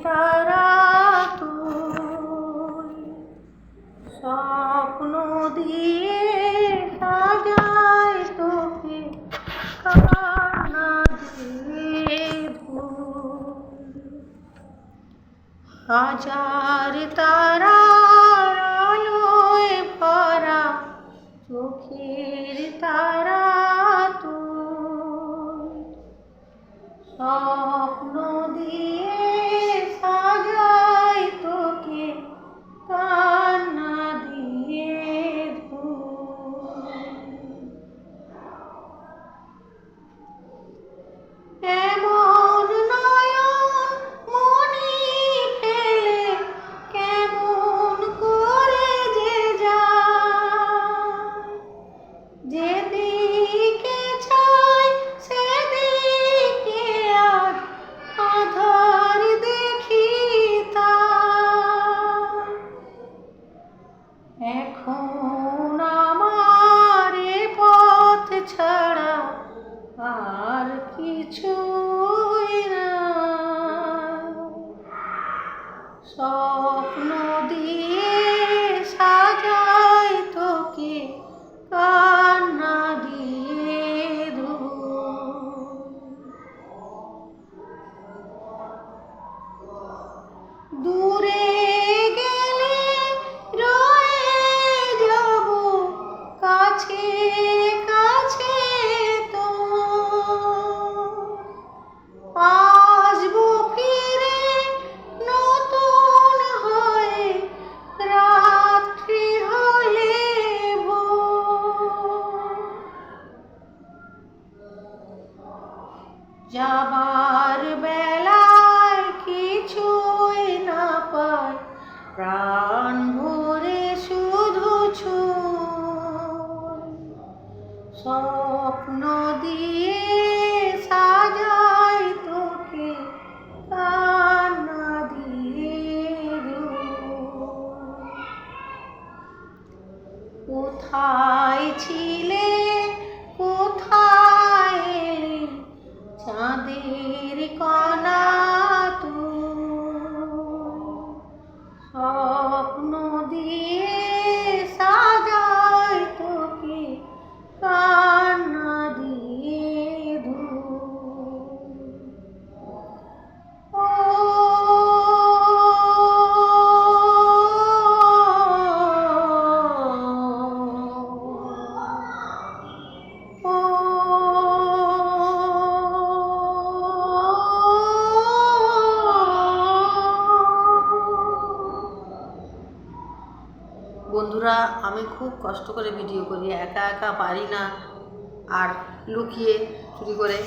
তারা তুই স্বপ্ন দিয়ে সাজায় তোকে কান্না দিয়ে হাজার তারার আলোয় ভরা চোখের তারা তুই স্বপ্ন দিয়ে সাজায় তোকে কান্না দিয়ে এমন নয়ন মনি ফেলে কেমন করে যে যায় যেদিকে চাই সেদিকে আজ আধার দেখি তাই এখন আমার এ পথ ছাড়া আর কিছুই না স্বপ্ন দিয়ে সাজাই তোকে কান্না দিয়ে দূরে গেলে রয়ে যাব কাছে কাছে তো আসবো ফিরে নতুন হয়ে রাত্রি হলে যাবার বেলায় কিছুই না পাই প্রাণ ভরে শুধু স্বপ্ন দিয়ে সাজাই তোকে কান্না দিয়ে কোথায় ছিলে কোথায় এলে চাঁদের কণা স্বপ্ন দিয়ে সাজাই তোকে কান্না দিয়ে বন্ধুরা, আমি খুব কষ্ট করে ভিডিও করি, একা একা পারি না, আর লুকিয়ে চুরি করে